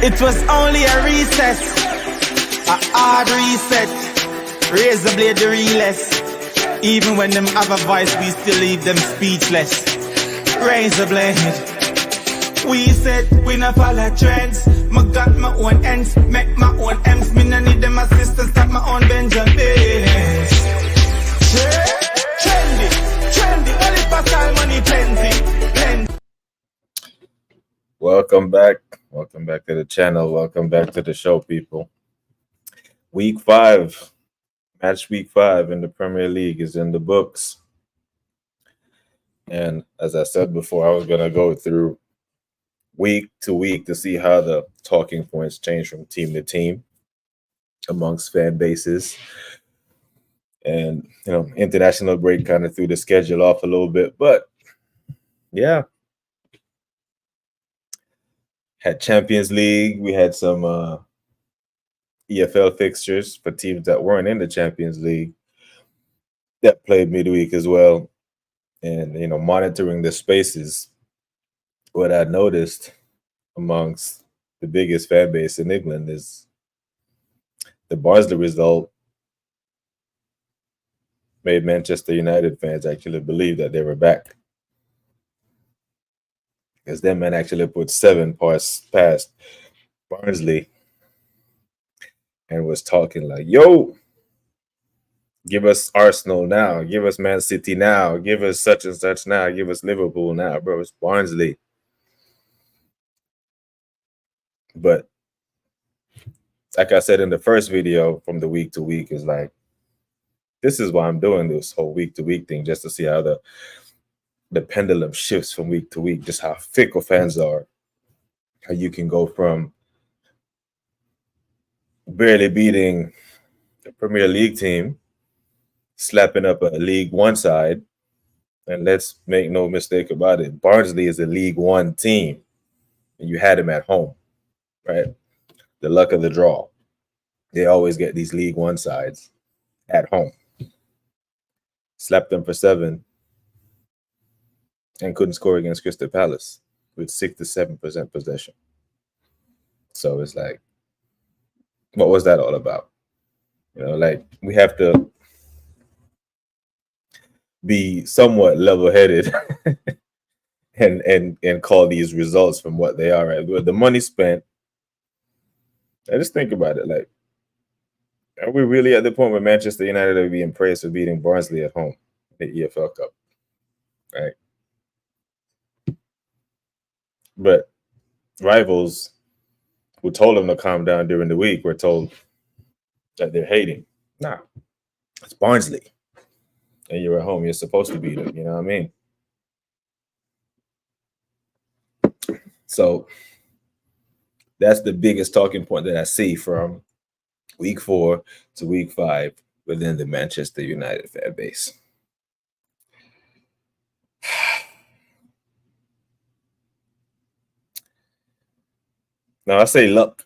It was only a recess, a hard reset. Razor blade the realest. Even when them have a voice, we still leave them speechless. Razor blade. We said we not follow trends. Me got my own ends, make my own M's. Me no need them assistance, stop my own Benjamins. Trendy, only for style money plenty. Welcome back to the channel. Welcome back to the show, people. Week 5, match week 5 in the Premier League is in the books. And as I said before, I was going to go through week to week to see how the talking points change from team to team amongst fan bases. And, international break kind of threw the schedule off a little bit. But, yeah. Had Champions League. We had some EFL fixtures for teams that weren't in the Champions League that played midweek as well. And, monitoring the spaces, what I noticed amongst the biggest fan base in England is the Barnsley result made Manchester United fans actually believe that they were back. Because them men actually put 7 past Barnsley and was talking like, yo, give us Arsenal now, give us Man City now, give us such and such now, give us Liverpool now, bro. It's Barnsley. But like I said in the first video from the week to week, is like, this is why I'm doing this whole week to week thing, just to see how the pendulum shifts from week to week, just how fickle fans are, how you can go from barely beating the Premier League team, slapping up a League One side, and let's make no mistake about it, Barnsley is a League One team, and you had them at home, right? The luck of the draw. They always get these League One sides at home. Slapped them for 7. And couldn't score against Crystal Palace with 6 to 7% possession. So it's like, what was that all about? We have to be somewhat level-headed and call these results from what they are. Right? With the money spent, I just think about it. Like, are we really at the point where Manchester United are being praised for beating Barnsley at home in the EFL Cup? Right? But rivals who told them to calm down during the week were told that they're hating. Nah, it's Barnsley. And you're at home, you're supposed to beat them, you know what I mean? So that's the biggest talking point that I see from week 4 to week 5 within the Manchester United fan base. Now, I say luck,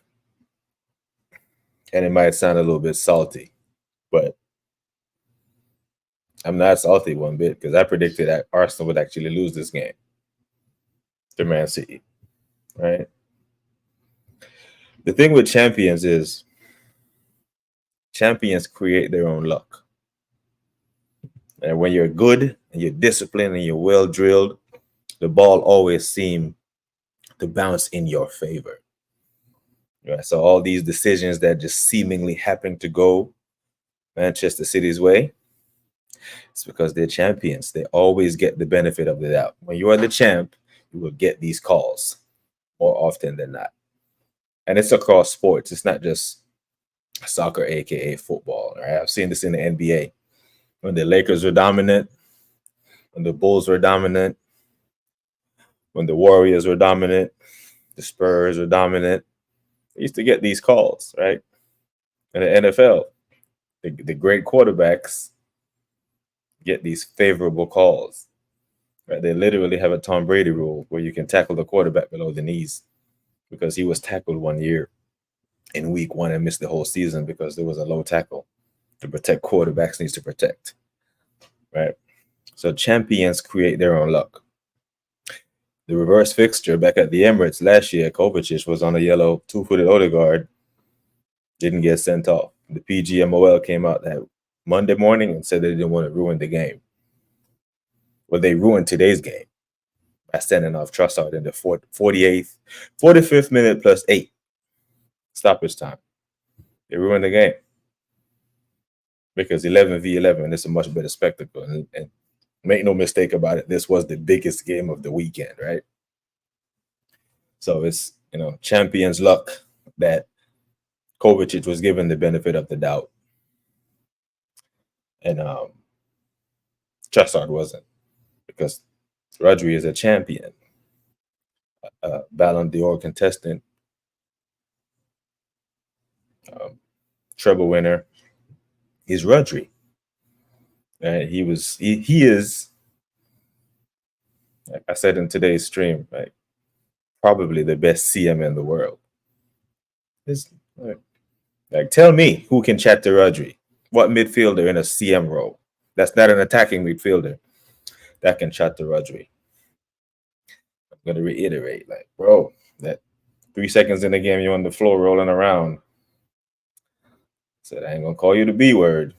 and it might sound a little bit salty, but I'm not salty one bit because I predicted that Arsenal would actually lose this game to Man City, right? The thing with champions is champions create their own luck. And when you're good and you're disciplined and you're well-drilled, the ball always seems to bounce in your favor. Right, so all these decisions that just seemingly happen to go Manchester City's way, it's because they're champions. They always get the benefit of the doubt. When you are the champ, you will get these calls more often than not. And it's across sports. It's not just soccer, aka football. Right? I've seen this in the NBA. When the Lakers were dominant, when the Bulls were dominant, when the Warriors were dominant, the Spurs were dominant, they used to get these calls, right? In the NFL, the great quarterbacks get these favorable calls. Right? They literally have a Tom Brady rule where you can tackle the quarterback below the knees because he was tackled one year in week 1 and missed the whole season because there was a low tackle. To protect quarterbacks needs to protect, right? So champions create their own luck. The reverse fixture back at the Emirates last year, Kovacic was on a yellow two-footed Odegaard, didn't get sent off. The PGMOL came out that Monday morning and said they didn't want to ruin the game. Well, they ruined today's game by sending off Trossard in the 45th minute plus 8 stoppage time. They ruined the game because 11v11 is a much better spectacle. And make no mistake about it, this was the biggest game of the weekend, right? So it's, champions' luck that Kovacic was given the benefit of the doubt. And Trossard wasn't, because Rodri is a champion, Ballon d'Or contestant, treble winner. He's Rodri. And he is, like I said in today's stream, like probably the best CM in the world. It's like tell me who can chat to Rodri. What midfielder in a CM role that's not an attacking midfielder that can chat to Rodri? I'm gonna reiterate, like, bro, that 3 seconds in the game you're on the floor rolling around. Said I ain't gonna call you the B word.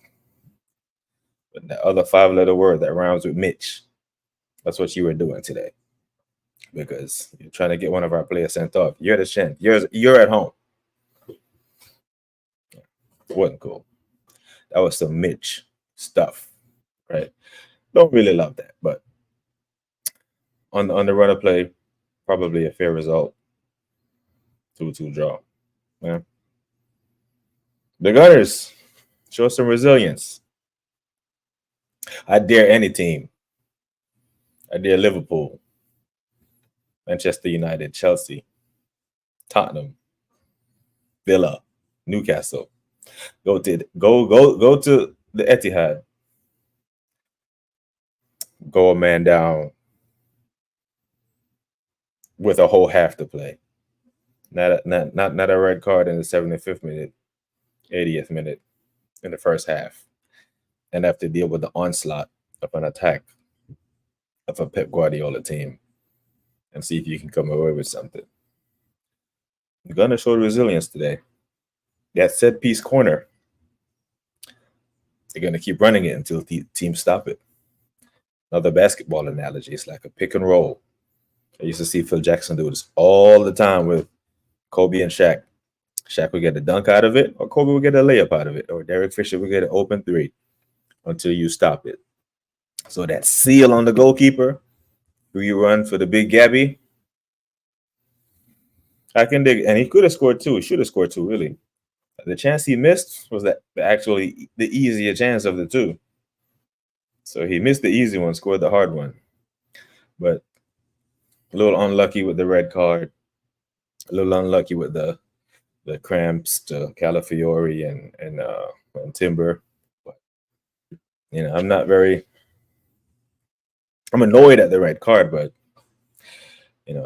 But that other 5-letter word that rhymes with Mitch, that's what you were doing today. Because you're trying to get one of our players sent off. You're the shin. You're at home. It wasn't cool. That was some Mitch stuff, right? Don't really love that, but on the run of play, probably a fair result. 2-2 draw. Yeah. The Gunners show some resilience. I dare any team. I dare Liverpool, Manchester United, Chelsea, Tottenham, Villa, Newcastle. Go to the Etihad. Go a man down with a whole half to play. Not a red card in the 75th minute, 80th minute in the first half, and have to deal with the onslaught of an attack of a Pep Guardiola team and see if you can come away with something. You're gonna show resilience today. That set piece corner, they're gonna keep running it until teams stop it. Another basketball analogy, it's like a pick and roll. I used to see Phil Jackson do this all the time with Kobe and Shaq. Shaq would get a dunk out of it, or Kobe would get a layup out of it, or Derek Fisher would get an open 3 until you stop it. So that seal on the goalkeeper, who you run for the big Gabby, I can dig it. And he could have scored 2. He should have scored 2, really. The chance he missed was that actually the easier chance of the 2. So he missed the easy one, scored the hard one. But a little unlucky with the red card, a little unlucky with the cramps to Calafiori and Timber. But, I'm annoyed at the red card, but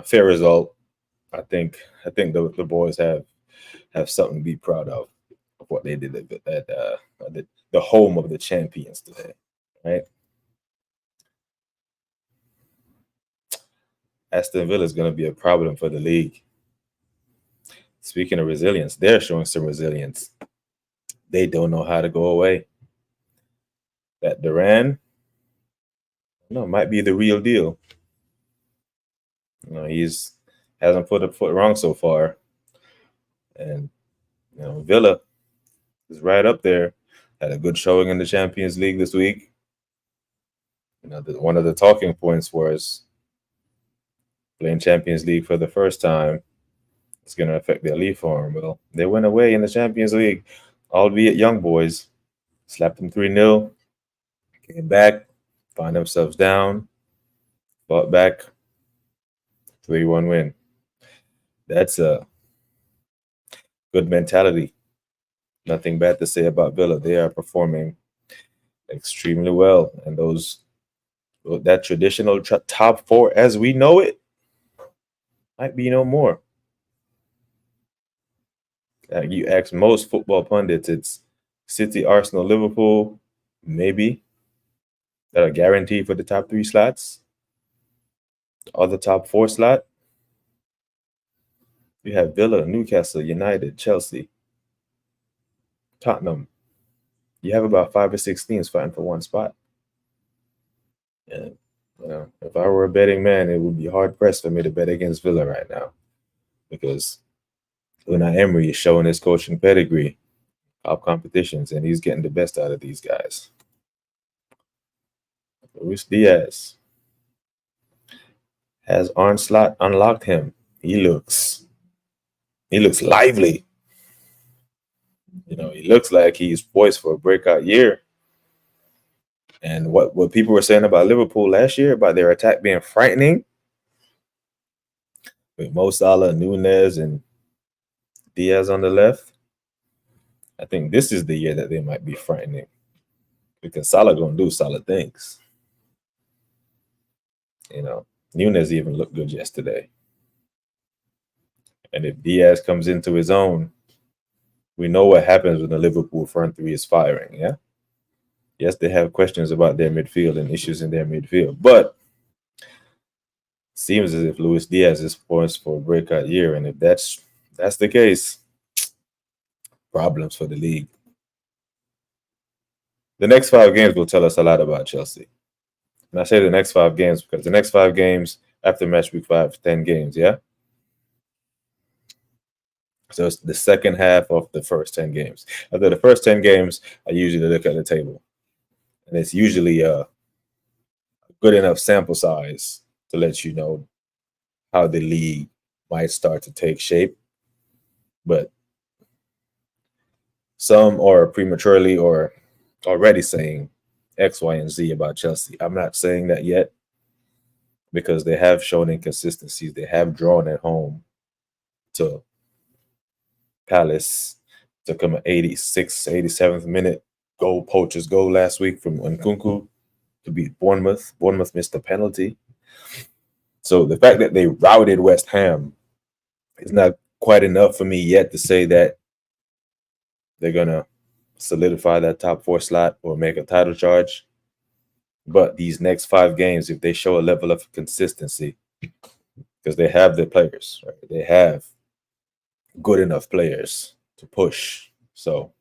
fair result. I think the boys have something to be proud of what they did at the home of the champions today, right? Aston Villa is going to be a problem for the league. Speaking of resilience, they're showing some resilience. They don't know how to go away. That Duran, might be the real deal. He's hasn't put a foot wrong so far, and Villa is right up there. Had a good showing in the Champions League this week. One of the talking points was playing Champions League for the first time. It's going to affect their league form. Well, they went away in the Champions League, albeit young boys, slapped them 3-0, came back, found themselves down, fought back, 3-1 win. That's a good mentality. Nothing bad to say about Villa. They are performing extremely well, and that traditional top 4 as we know it might be no more. You ask most football pundits, it's City, Arsenal, Liverpool, maybe, that are guaranteed for the top 3 slots. Other top 4 slot, you have Villa, Newcastle, United, Chelsea, Tottenham. You have about 5 or 6 teams fighting for one spot. And if I were a betting man, it would be hard pressed for me to bet against Villa right now, because Unai Emery is showing his coaching pedigree, top competitions, and he's getting the best out of these guys. Luis Diaz has Arne Slot unlocked him. He looks lively. He looks like he's poised for a breakout year. And what people were saying about Liverpool last year, about their attack being frightening, with Mo Salah, Nunez, and Diaz on the left, I think this is the year that they might be frightening, because Salah gonna do solid things. Nunez even looked good yesterday. And if Diaz comes into his own, we know what happens when the Liverpool front three is firing, yeah? Yes, they have questions about their midfield and issues in their midfield, but it seems as if Luis Diaz is poised for a breakout year, and if that's the case, problems for the league. The next 5 games will tell us a lot about Chelsea. And I say the next 5 games because the next 5 games after Matchweek 5, 10 games, yeah? So it's the second half of the first 10 games. After the first 10 games, I usually look at the table. And it's usually a good enough sample size to let you know how the league might start to take shape. But some are prematurely or already saying X, Y, and Z about Chelsea. I'm not saying that yet, because they have shown inconsistencies. They have drawn at home to Palace. Took them an 86th, 87th minute poacher's goal last week from Nkunku to beat Bournemouth. Bournemouth missed a penalty. So the fact that they routed West Ham is not quite enough for me yet to say that they're going to solidify that top 4 slot or make a title charge. But these next 5 games, if they show a level of consistency, because they have the players, right? They have good enough players to push. So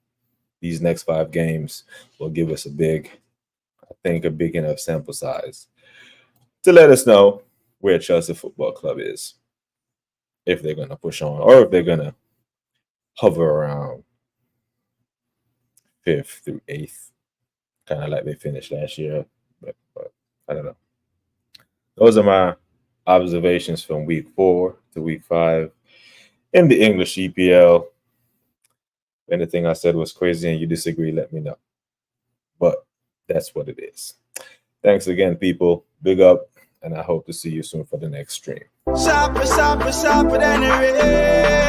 these next 5 games will give us a big enough sample size to let us know where Chelsea Football Club is, if they're going to push on or if they're going to hover around 5th through 8th, kind of like they finished last year. But I don't know. Those are my observations from week 4 to week 5 in the English EPL. If anything I said was crazy and you disagree, let me know. But that's what it is. Thanks again, people. Big up, and I hope to see you soon for the next stream. Sharper than the rain.